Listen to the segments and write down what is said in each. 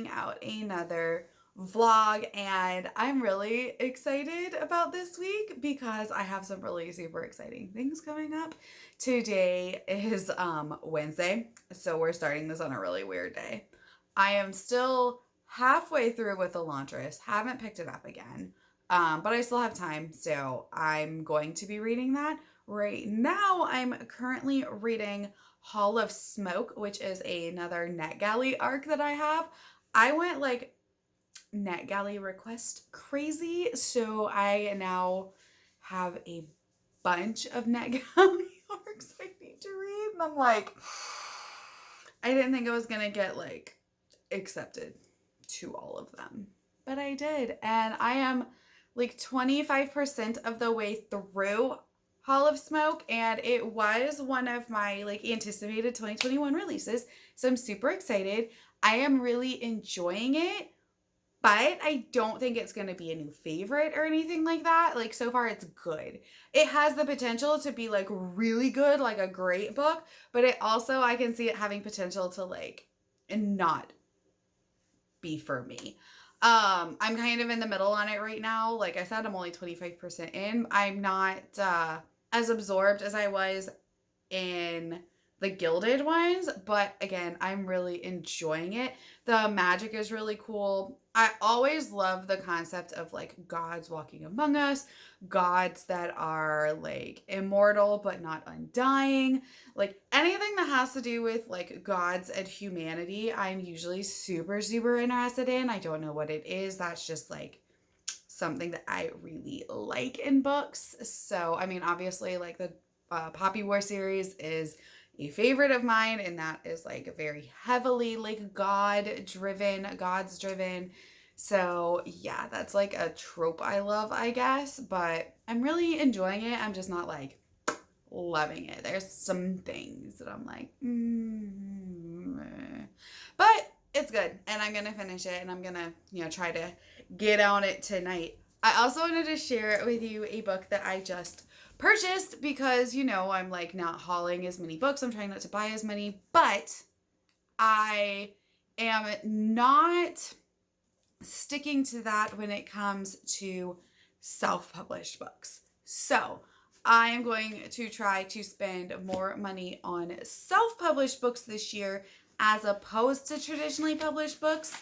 putting out another vlog, and I'm really excited about this week because I have some really super exciting things coming up. Today is Wednesday, so we're starting this on a really weird day. I am still halfway through with the Elantris, haven't picked it up again. But I still have time, so I'm going to be reading that. Right now, I'm currently reading Hall of Smoke, which is another NetGalley arc that I have. I went like NetGalley request crazy, so I now have a bunch of NetGalley arcs I need to read. And I'm like, I didn't think I was gonna get like accepted to all of them, but I did, and I am like 25% of the way through Hall of Smoke, and it was one of my like anticipated 2021 releases, so I'm super excited. I am really enjoying it, but I don't think it's going to be a new favorite or anything like that. Like, so far it's good. It has the potential to be like really good, like a great book, but it also, I can see it having potential to like not be for me. I'm kind of in the middle on it right now. Like I said, I'm only 25% in. I'm not as absorbed as I was in the Gilded ones, but again, I'm really enjoying it. The magic is really cool. I always love the concept of like gods walking among us, gods that are like immortal but not undying. Like anything that has to do with like gods and humanity, I'm usually super, super interested in. I don't know what it is. That's just like something that I really like in books. So, I mean, obviously, like the Poppy War series is a favorite of mine, and that is like very heavily like gods driven. So, yeah, that's like a trope I love, I guess, but I'm really enjoying it. I'm just not like loving it. There's some things that I'm like, but it's good, and I'm gonna finish it, and I'm gonna, try to get on it tonight. I also wanted to share with you a book that I just purchased because, I'm like not hauling as many books. I'm trying not to buy as many, but I am not sticking to that when it comes to self-published books. So I am going to try to spend more money on self-published books this year as opposed to traditionally published books.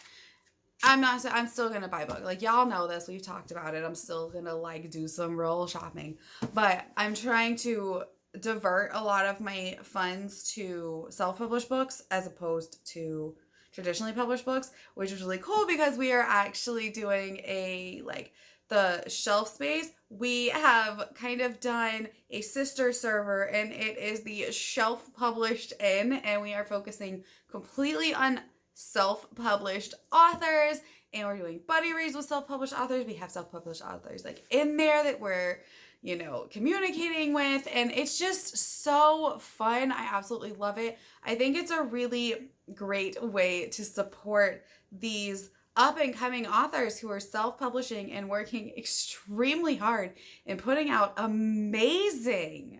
I'm still gonna buy books. Like y'all know this, we've talked about it. I'm still gonna like do some real shopping. But I'm trying to divert a lot of my funds to self-published books as opposed to traditionally published books, which is really cool because we are actually doing the shelf space. We have kind of done a sister server, and it is the Shelf Published In, and we are focusing completely on self-published authors, and we're doing buddy reads with self-published authors. We have self-published authors like in there that we're communicating with, and it's just so fun. I absolutely love it. I think it's a really great way to support these up and coming authors who are self-publishing and working extremely hard and putting out amazing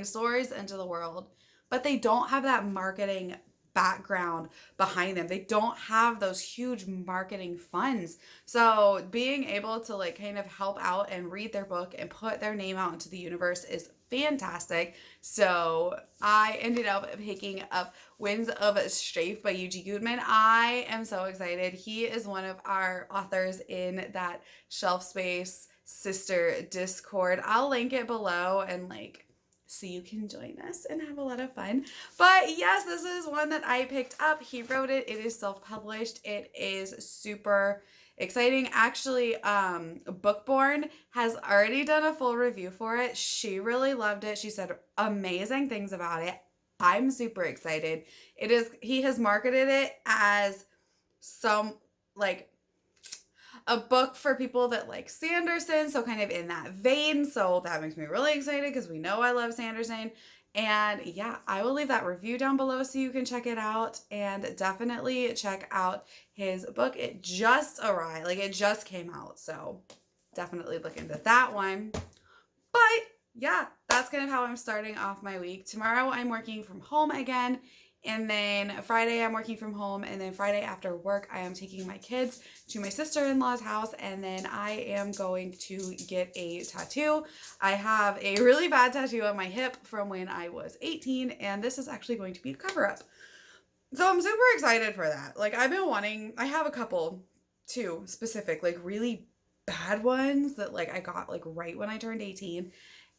stories into the world, but they don't have that marketing background behind them. They don't have those huge marketing funds. So being able to like kind of help out and read their book and put their name out into the universe is fantastic. So I ended up picking up Winds of Strafe by Yuji Goodman. I am so excited. He is one of our authors in that Shelf Space sister Discord. I'll link it below and so you can join us and have a lot of fun. But yes, this is one that I picked up. He wrote it. It is self-published. It is super exciting. Actually, Bookborn has already done a full review for it. She really loved it. She said amazing things about it. I'm super excited. He has marketed it as some a book for people that like Sanderson, so kind of in that vein. So that makes me really excited because we know I love Sanderson. And yeah, I will leave that review down below so you can check it out, and definitely check out his book. It just arrived, it just came out, so definitely look into that one. But yeah, that's kind of how I'm starting off my week. Tomorrow I'm working from home again, And then Friday, I'm working from home. And then Friday after work, I am taking my kids to my sister-in-law's house. And then I am going to get a tattoo. I have a really bad tattoo on my hip from when I was 18. And this is actually going to be a cover-up. So I'm super excited for that. Like, I've been wanting, I have a couple, two specific, like really bad ones that like I got like right when I turned 18.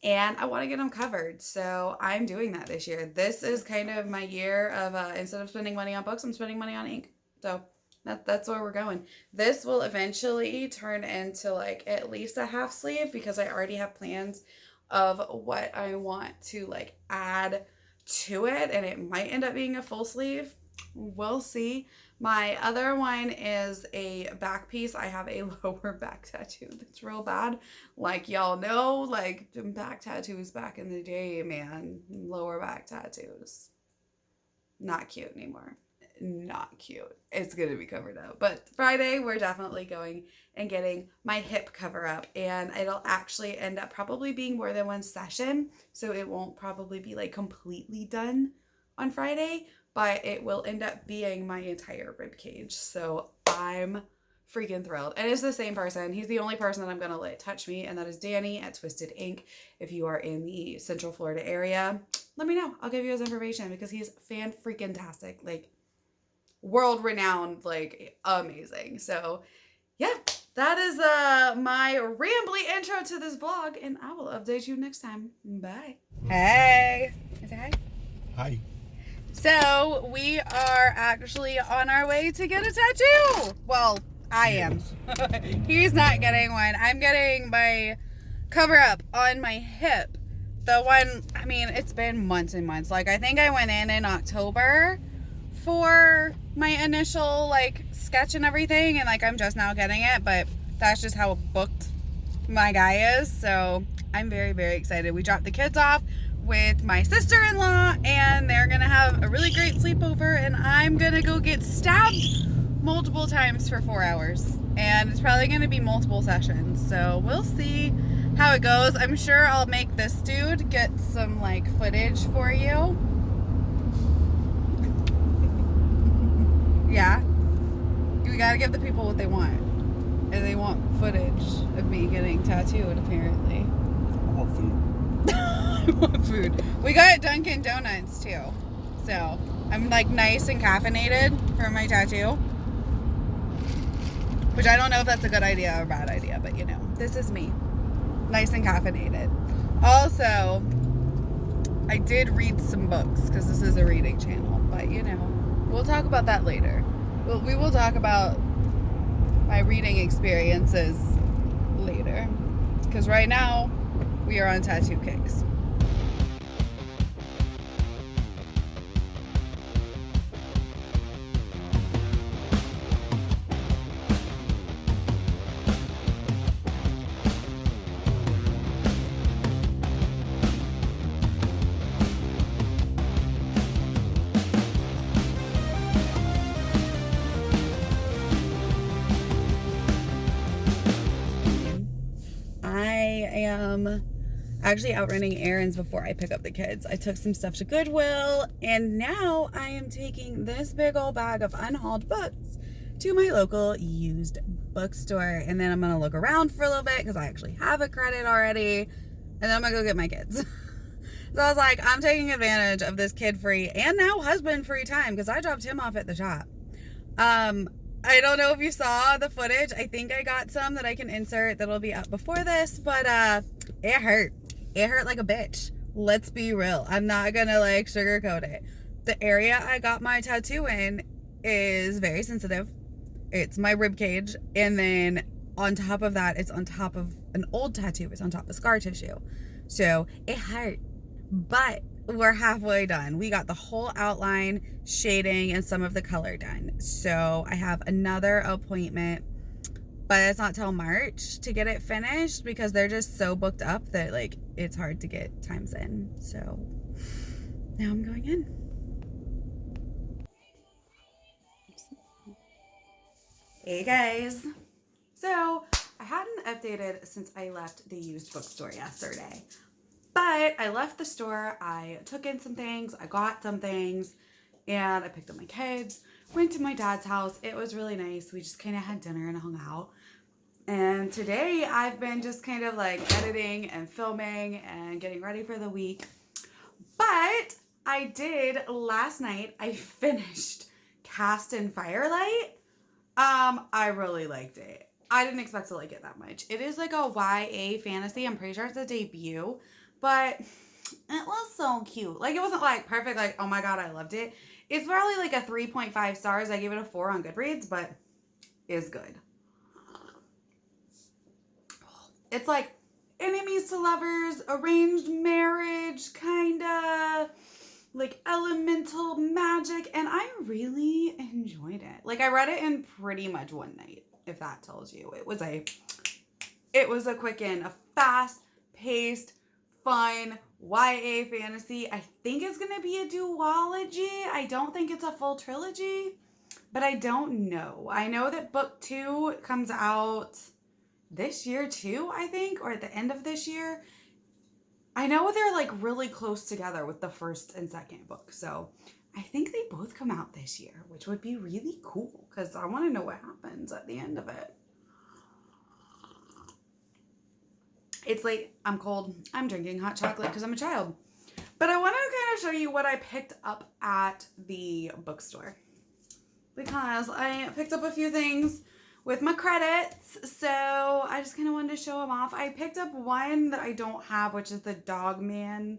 And I want to get them covered. So I'm doing that this year. This is kind of my year of, instead of spending money on books, I'm spending money on ink. So that's where we're going. This will eventually turn into like at least a half sleeve because I already have plans of what I want to like add to it. And it might end up being a full sleeve. We'll see. My other one is a back piece. I have a lower back tattoo that's real bad. Like y'all know, like back tattoos back in the day, man. Lower back tattoos. Not cute anymore. Not cute. It's going to be covered up. But Friday, we're definitely going and getting my hip cover up. And it'll actually end up probably being more than one session. So it won't probably be like completely done on Friday. But it will end up being my entire rib cage. So I'm freaking thrilled. And it's the same person. He's the only person that I'm going to let touch me. And that is Danny at Twisted Ink. If you are in the Central Florida area, let me know. I'll give you his information because he's fan-freaking-tastic. Like, world-renowned, like, amazing. So, yeah. That is my rambly intro to this vlog. And I will update you next time. Bye. Hey. Say hi. Hi. So, we are actually on our way to get a tattoo. Well, I am. He's not getting one. I'm getting my cover up on my hip. The one, I mean, it's been months and months. Like, I think I went in October for my initial, like, sketch and everything. And, like, I'm just now getting it. But that's just how booked my guy is. So, I'm very, very excited. We dropped the kids off with my sister-in-law and they're gonna have a really great sleepover and I'm gonna go get stabbed multiple times for 4 hours and it's probably gonna be multiple sessions, so we'll see how it goes. I'm sure I'll make this dude get some like footage for you. Yeah, we gotta give the people what they want, and they want footage of me getting tattooed apparently. I want food. I want food. We got Dunkin' Donuts too. So I'm like nice and caffeinated for my tattoo. Which I don't know if that's a good idea or a bad idea, but you know, this is me. Nice and caffeinated. Also, I did read some books because this is a reading channel, but you know, we'll talk about that later. We will talk about my reading experiences later. Because right now, we are on tattoo kicks. Actually out running errands before I pick up the kids. I took some stuff to Goodwill and now I am taking this big old bag of unhauled books to my local used bookstore, and then I'm gonna look around for a little bit because I actually have a credit already, and then I'm gonna go get my kids. So I was like, I'm taking advantage of this kid-free and now husband-free time because I dropped him off at the shop. I don't know if you saw the footage. I think I got some that I can insert that'll be up before this, but it hurt. It hurt like a bitch. Let's be real. I'm not gonna like sugarcoat it. The area I got my tattoo in is very sensitive. It's my rib cage, and then on top of that, it's on top of an old tattoo. It's on top of scar tissue. So it hurt, but we're halfway done. We got the whole outline, shading, and some of the color done. So I have another appointment, but it's not till March to get it finished because they're just so booked up that like it's hard to get times in. So now I'm going in. Hey guys. So I hadn't updated since I left the used bookstore yesterday. But I left the store, I took in some things, I got some things, And I picked up my kids, went to my dad's house. It was really nice. We just kind of had dinner and hung out. And today I've been just kind of like editing and filming and getting ready for the week. But I did last night, I finished Cast in Firelight. I really liked it. I didn't expect to like it that much. It is like a YA fantasy. I'm pretty sure it's a debut, but it was so cute. Like, it wasn't like perfect, like, oh my god, I loved it. It's probably like a 3.5 stars. I gave it a 4 on Goodreads, but it's good. It's like enemies to lovers, arranged marriage, kinda like elemental magic, and I really enjoyed it. Like, I read it in pretty much one night, if that tells you. It was a quick and a fast-paced, fun YA fantasy. I think it's gonna be a duology. I don't think it's a full trilogy, but I don't know. I know that book 2 comes out this year too, I think, or at the end of this year. I know they're like really close together with the first and second book, so I think they both come out this year, which would be really cool because I want to know what happens at the end of it. It's late, I'm cold, I'm drinking hot chocolate because I'm a child. But I want to kind of show you what I picked up at the bookstore, because I picked up a few things with my credits, so I just kind of wanted to show them off. I picked up one that I don't have, which is the Dog Man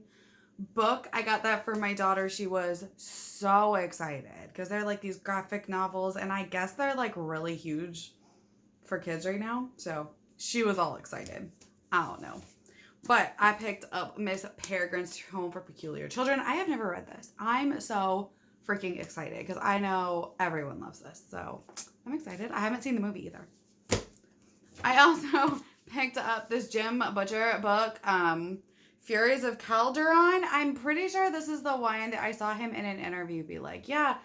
book. I got that for my daughter. She was so excited because they're like these graphic novels, and I guess they're like really huge for kids right now, so she was all excited. I don't know. But I picked up Miss Peregrine's Home for Peculiar Children. I have never read this. I'm so freaking excited because I know everyone loves this, so I'm excited. I haven't seen the movie either. I also picked up this Jim Butcher book, Furies of Calderon. I'm pretty sure this is the one that I saw him in an interview be like, yeah,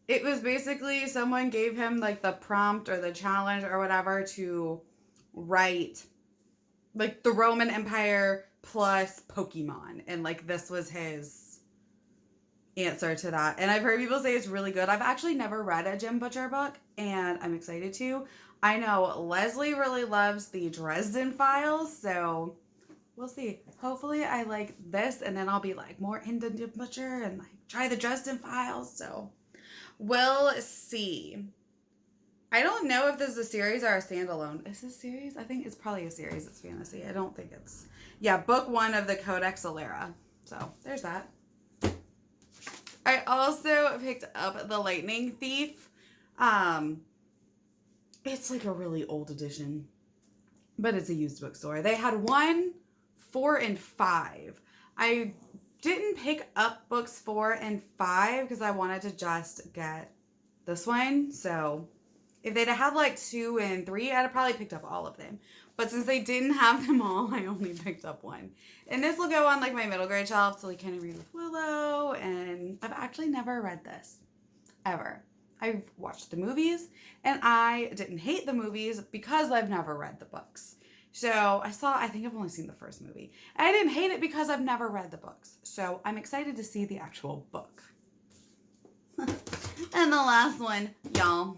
it was basically someone gave him like the prompt or the challenge or whatever to write like the Roman Empire plus Pokemon, and like this was his answer to that. And I've heard people say it's really good. I've actually never read a Jim Butcher book, and I'm excited to. I know Leslie really loves the Dresden Files, so we'll see. Hopefully I like this, and then I'll be like more into Jim Butcher and like try the Dresden Files, so we'll see. I don't know if this is a series or a standalone. Is this a series? I think it's probably a series. It's fantasy. I don't think it's... Yeah, book 1 of the Codex Alera. So, there's that. I also picked up The Lightning Thief. It's like a really old edition, but it's a used bookstore. They had 1, 4, and 5. I didn't pick up books 4 and 5 because I wanted to just get this one, so... If they'd have like 2 and 3, I'd have probably picked up all of them. But since they didn't have them all, I only picked up 1. And this will go on like my middle grade shelf to like kind of read with Willow. And I've actually never read this. Ever. I've watched the movies, and I didn't hate the movies because I've never read the books. So I think I've only seen the first movie. And I didn't hate it because I've never read the books. So I'm excited to see the actual book. And the last one, y'all.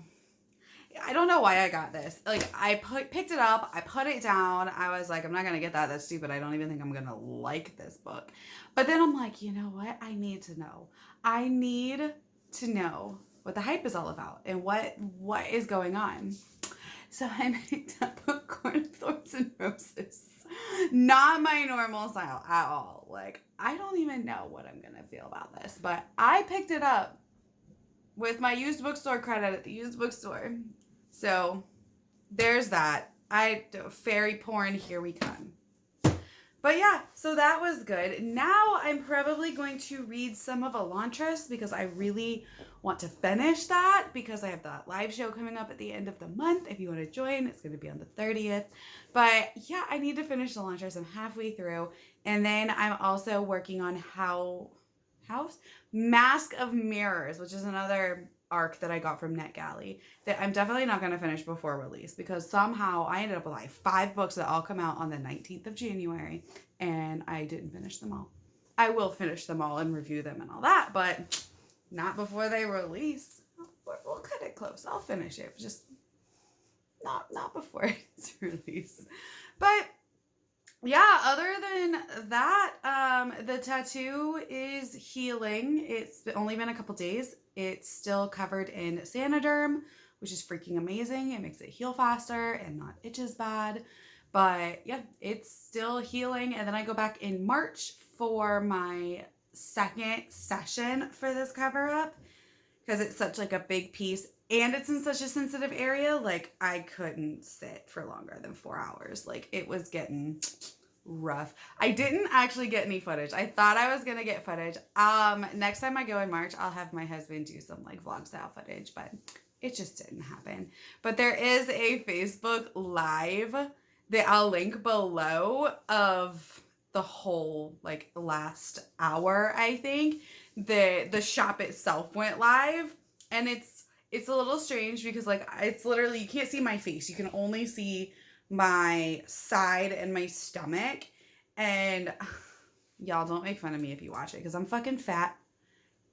I don't know why I got this. Like, I picked it up, I put it down, I was like, I'm not going to get that, that's stupid, I don't even think I'm going to like this book. But then I'm like, you know what, I need to know. I need to know what the hype is all about and what is going on. So I picked up Popcorn, Thorns, and Roses. Not my normal style at all. Like, I don't even know what I'm going to feel about this, but I picked it up with my used bookstore credit at the used bookstore. So there's that. Fairy porn, here we come. But yeah, so that was good. Now I'm probably going to read some of Elantris because I really want to finish that because I have that live show coming up at the end of the month. If you want to join, it's going to be on the 30th. But yeah, I need to finish Elantris. I'm halfway through. And then I'm also working on Mask of Mirrors, which is another arc that I got from NetGalley that I'm definitely not going to finish before release because somehow I ended up with like 5 books that all come out on the 19th of January and I didn't finish them all. I will finish them all and review them and all that, but Not before they release. We'll cut it close. I'll finish it. Just not before it's released. But yeah, other than that, the tattoo is healing. It's only been a couple days. It's still covered in Sanoderm, which is freaking amazing. It makes it heal faster and not itch as bad. But yeah, it's still healing. And then I go back in March for my second session for this cover up because it's such like a big piece and it's in such a sensitive area. Like I couldn't sit for longer than 4 hours. Like it was getting rough. I didn't actually get any footage. I thought I was gonna get footage. Next time I go in March, I'll have my husband do some like vlog style footage, but it just didn't happen. But there is a Facebook Live that I'll link below of the whole like last hour, I think. The shop itself went live, and it's a little strange because like it's literally, you can't see my face. You can only see my side and my stomach. And y'all don't make fun of me if you watch it because I'm fucking fat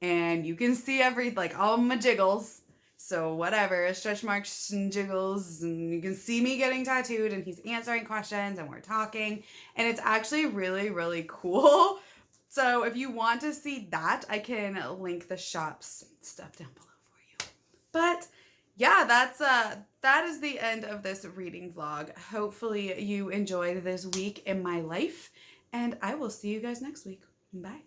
and you can see like all my jiggles. So whatever, stretch marks and jiggles, and you can see me getting tattooed and he's answering questions and we're talking, and it's actually really, really cool. So if you want to see that, I can link the shop's stuff down below for you. But yeah, that is the end of this reading vlog. Hopefully you enjoyed this week in my life, and I will see you guys next week. Bye.